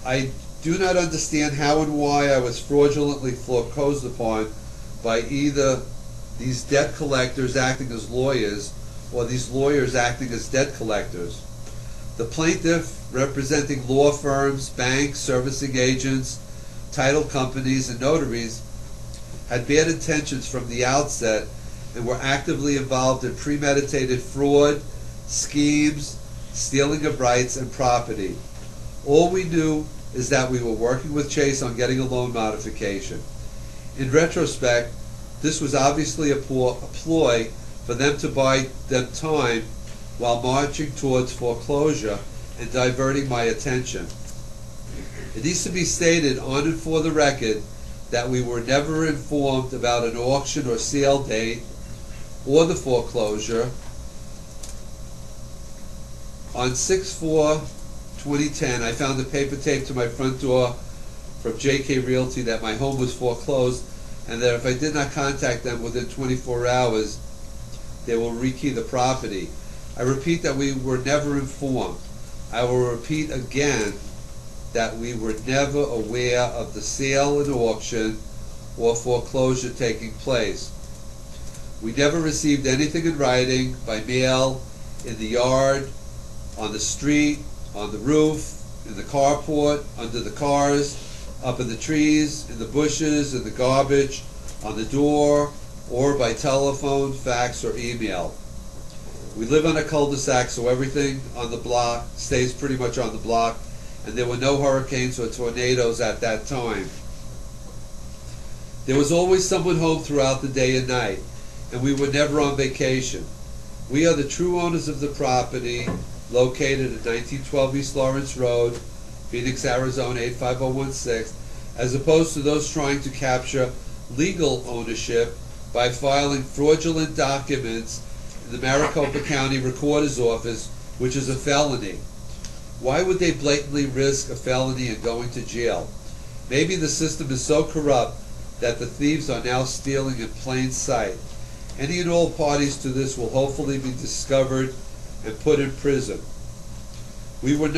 I do not understand how and why I was fraudulently foreclosed upon by either these debt collectors acting as lawyers or these lawyers acting as debt collectors. The plaintiff, representing law firms, banks, servicing agents, title companies, and notaries, had bad intentions from the outset and were actively involved in premeditated fraud, schemes, stealing of rights and property. All we knew is that we were working with Chase on getting a loan modification. In retrospect, this was obviously a ploy for them to buy them time while marching towards foreclosure and diverting my attention. It needs to be stated on and for the record that we were never informed about an auction or sale date or the foreclosure. On 6/4/2010, I found a paper taped to my front door from JK Realty that my home was foreclosed and that if I did not contact them within 24 hours, they will rekey the property. I repeat that we were never informed. I will repeat again that we were never aware of the sale and auction or foreclosure taking place. We never received anything in writing, by mail, in the yard, on the street, on the roof, in the carport, under the cars, up in the trees, in the bushes, in the garbage, on the door, or by telephone, fax, or email. We live on a cul-de-sac, so everything on the block stays pretty much on the block, and there were no hurricanes or tornadoes at that time. There was always someone home throughout the day and night, and we were never on vacation. We are the true owners of the property, located at 1912 East Lawrence Road, Phoenix, Arizona 85016, as opposed to those trying to capture legal ownership by filing fraudulent documents in the Maricopa County Recorder's Office, which is a felony. Why would they blatantly risk a felony and going to jail? Maybe the system is so corrupt that the thieves are now stealing in plain sight. Any and all parties to this will hopefully be discovered and put in prison. We were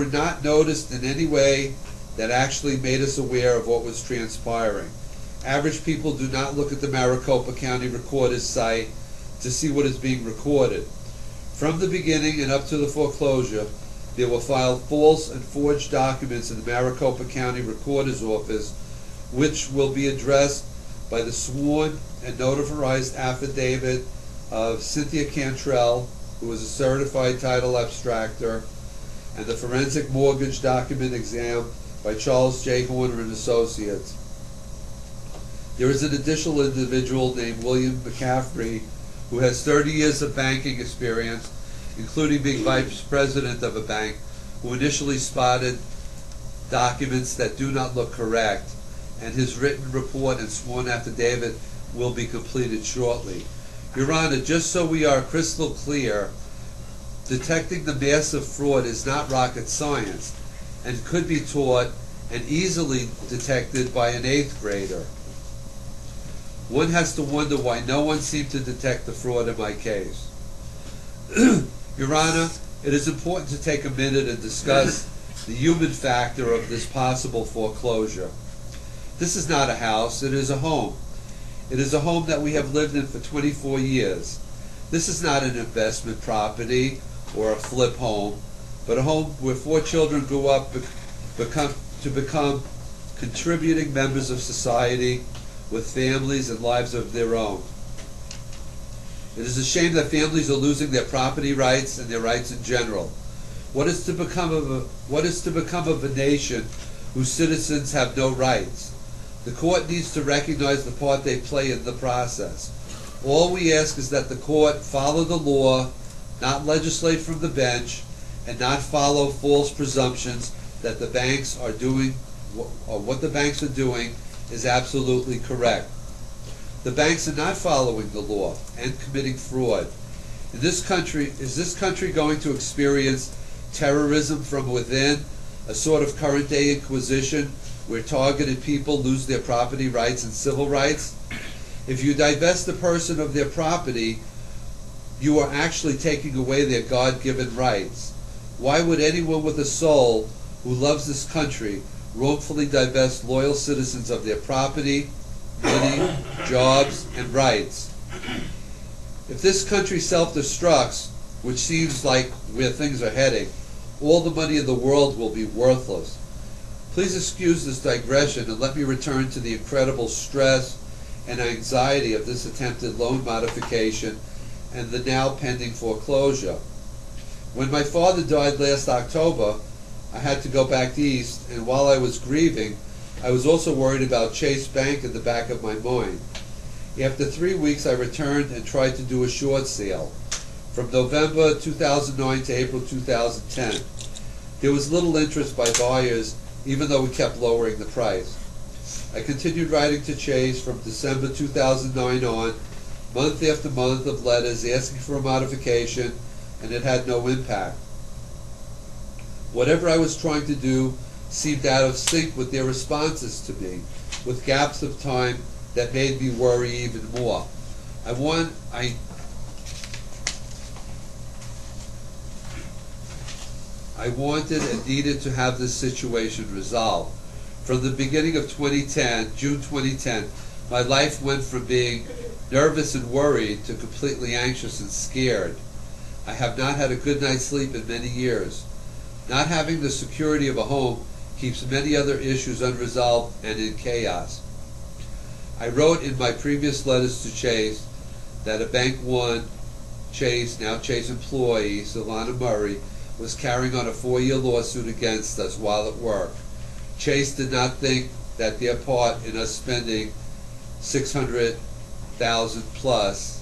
not noticed in any way that actually made us aware of what was transpiring. Average people do not look at the Maricopa County Recorder's site to see what is being recorded. From the beginning and up to the foreclosure, there were filed false and forged documents in the Maricopa County Recorder's Office, which will be addressed by the sworn and notarized affidavit of Cynthia Cantrell, who is a certified title abstractor, and the forensic mortgage document exam by Charles J. Horner and Associates. There is an additional individual named William McCaffrey, who has 30 years of banking experience, including being vice president of a bank, who initially spotted documents that do not look correct, and his written report and sworn affidavit will be completed shortly. Your Honor, just so we are crystal clear, detecting the massive fraud is not rocket science and could be taught and easily detected by an 8th grader. One has to wonder why no one seemed to detect the fraud in my case. Your Honor, it is important to take a minute and discuss the human factor of this possible foreclosure. This is not a house, it is a home. It is a home that we have lived in for 24 years. This is not an investment property or a flip home, but a home where 4 children grew up to become contributing members of society with families and lives of their own. It is a shame that families are losing their property rights and their rights in general. What is to become of a nation whose citizens have no rights? The court needs to recognize the part they play in the process. All we ask is that the court follow the law, not legislate from the bench, and not follow false presumptions that the banks are doing, or what the banks are doing is absolutely correct. The banks are not following the law and committing fraud. In this country, is this country going to experience terrorism from within, a sort of current day inquisition where targeted people lose their property rights and civil rights? If you divest a person of their property, you are actually taking away their God-given rights. Why would anyone with a soul who loves this country wrongfully divests loyal citizens of their property, money, jobs, and rights. If this country self-destructs, which seems like where things are heading, all the money in the world will be worthless. Please excuse this digression and let me return to the incredible stress and anxiety of this attempted loan modification and the now pending foreclosure. When my father died last October, I had to go back east, and while I was grieving, I was also worried about Chase Bank in the back of my mind. After 3 weeks, I returned and tried to do a short sale from November 2009 to April 2010. There was little interest by buyers, even though we kept lowering the price. I continued writing to Chase from December 2009 on, month after month of letters asking for a modification, and it had no impact. Whatever I was trying to do seemed out of sync with their responses to me, with gaps of time that made me worry even more. I wanted and needed to have this situation resolved. From the beginning of 2010, June 2010, my life went from being nervous and worried to completely anxious and scared. I have not had a good night's sleep in many years. Not having the security of a home keeps many other issues unresolved and in chaos. I wrote in my previous letters to Chase that a Bank One Chase, now Chase employee, Solana Murray, was carrying on a 4-year lawsuit against us while at work. Chase did not think that their part in us spending $600,000 plus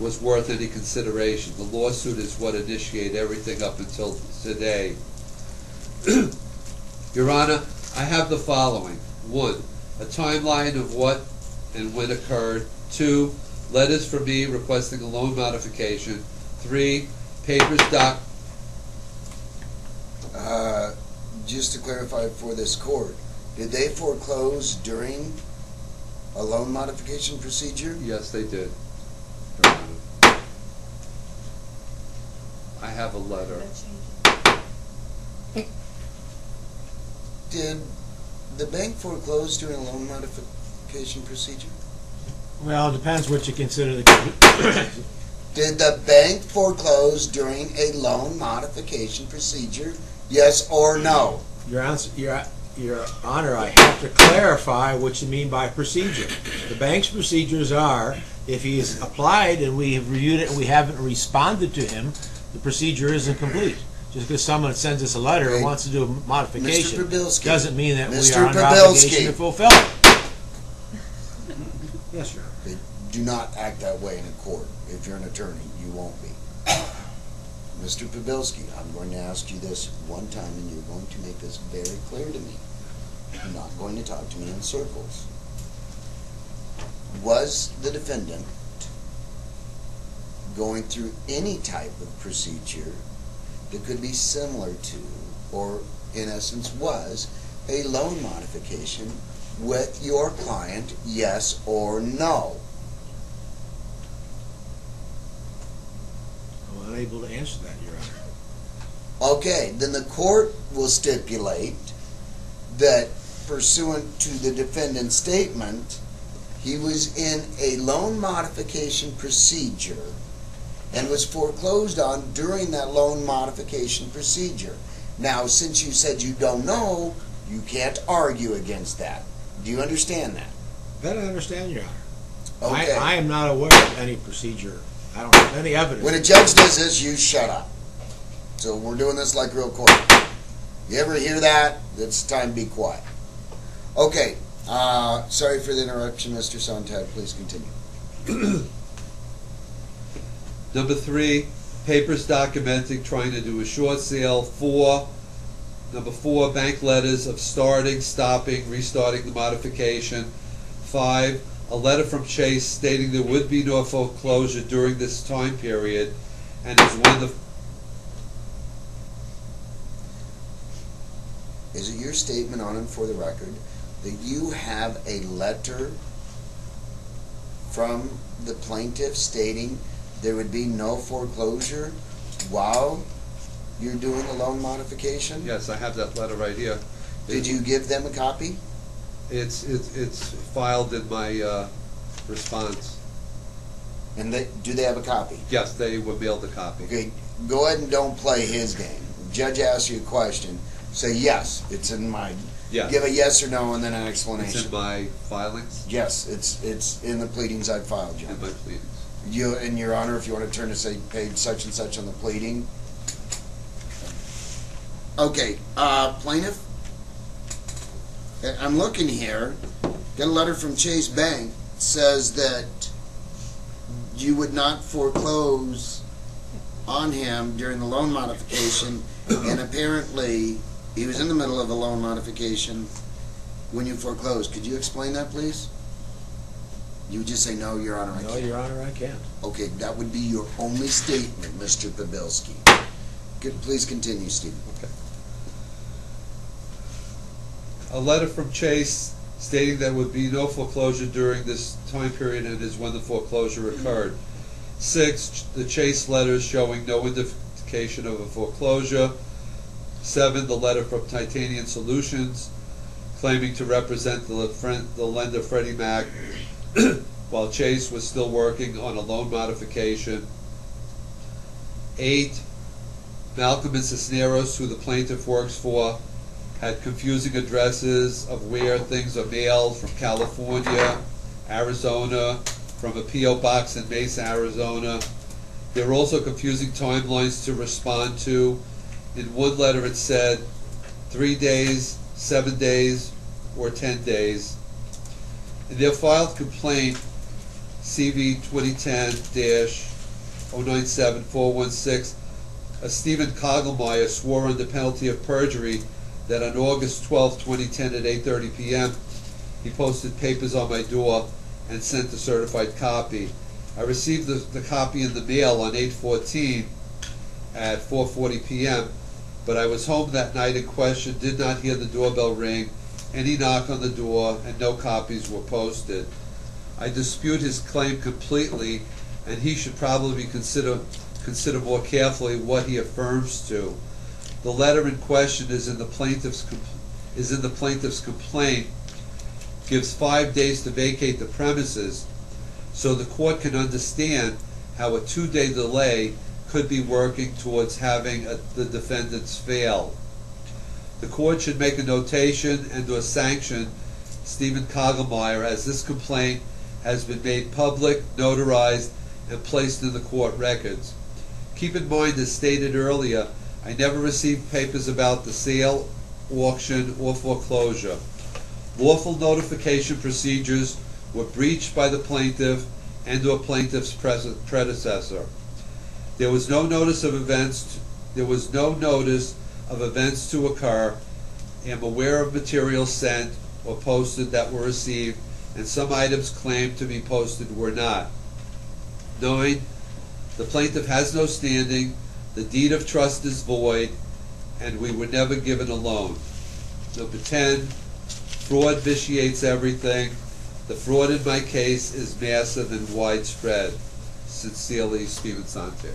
was worth any consideration. The lawsuit is what initiated everything up until today. Your Honor, I have the following. 1. A timeline of what and when occurred. 2. Letters from me requesting a loan modification. 3. Papers just to clarify for this court, did they foreclose during a loan modification procedure? Yes, they did. Your Honor. I have a letter. Did the bank foreclose during a loan modification procedure? Well, it depends what you consider the... Did the bank foreclose during a loan modification procedure? Yes or no? Your Honor, I have to clarify what you mean by procedure. The bank's procedures are, if he's applied and we have reviewed it and we haven't responded to him, the procedure isn't complete. Just because someone sends us a letter and wants to do a modification doesn't mean that we are under obligation to fulfill it. Yes, Your Honor. Do not act that way in a court. If you're an attorney, you won't be. Mr. Pabilski, I'm going to ask you this one time, and you're going to make this very clear to me. You're not going to talk to me in circles. Was the defendant going through any type of procedure that could be similar to, or in essence was, a loan modification with your client, yes or no? I'm unable to answer that, Your Honor. Okay, then the court will stipulate that pursuant to the defendant's statement, he was in a loan modification procedure and was foreclosed on during that loan modification procedure. Now, since you said you don't know, you can't argue against that. Do you understand that? That I understand, Your Honor. Okay. I am not aware of any procedure. I don't have any evidence. When a judge does this, you shut up. So we're doing this like real court. You ever hear that? It's time to be quiet. Okay. Sorry for the interruption, Mr. Sontag. Please continue. Number 3, papers documenting trying to do a short sale. 4, number 4, bank letters of starting, stopping, restarting the modification. 5, a letter from Chase stating there would be no foreclosure during this time period, and is when the... Is it your statement on and for the record that you have a letter from the plaintiff stating there would be no foreclosure while you're doing a loan modification? Yes, I have that letter right here. Did you give them a copy? It's filed in my response. And do they have a copy? Yes, they were mailed a copy. Okay, go ahead and don't play his game. Judge asks you a question, say yes, it's in my, Yes. give a yes or no and then an It's explanation. in my filings, Yes, it's in the pleadings I filed, in John. my pleadings. You, in your honor, if you want to turn to say page such and such on the pleading. Okay, plaintiff, I'm looking here, got a letter from Chase Bank, says that you would not foreclose on him during the loan modification, and apparently he was in the middle of a loan modification when you foreclosed. Could you explain that, please? You would just say, no, Your Honor, I No, can't. Your Honor, I can't. Okay, that would be your only statement, Mr. Pabilski. Please continue, Stephen. Okay. A letter from Chase stating there would be no foreclosure during this time period and is when the foreclosure occurred. 6, the Chase letters showing no indication of a foreclosure. 7, the letter from Titanium Solutions claiming to represent the lender Freddie Mac while Chase was still working on a loan modification. 8, Malcolm and Cisneros, who the plaintiff works for, had confusing addresses of where things are mailed from California, Arizona, from a P.O. box in Mesa, Arizona. There were also confusing timelines to respond to. In one letter it said 3 days, 7 days, or 10 days. In their filed complaint, CV 2010-097416, Stephen Kogelmeyer swore under penalty of perjury that on August 12, 2010 at 8:30 p.m. he posted papers on my door and sent a certified copy. I received the copy in the mail on 8/14 at 4:40 p.m., but I was home that night in question, did not hear the doorbell ring, any knock on the door, and no copies were posted. I dispute his claim completely, and he should probably consider more carefully what he affirms to. The letter in question is in the plaintiff's complaint, gives 5 days to vacate the premises, so the court can understand how a 2-day delay could be working towards having the defendants fail. The court should make a notation and or sanction Stephen Kogelmeyer, as this complaint has been made public, notarized, and placed in the court records. Keep in mind, as stated earlier, I never received papers about the sale, auction, or foreclosure. Lawful notification procedures were breached by the plaintiff and or plaintiff's predecessor. There was no notice of events to occur. I am aware of materials sent or posted that were received, and some items claimed to be posted were not. 9, the plaintiff has no standing, the deed of trust is void, and we were never given a loan. Number 10, fraud vitiates everything. The fraud in my case is massive and widespread. Sincerely, Stephen Sante.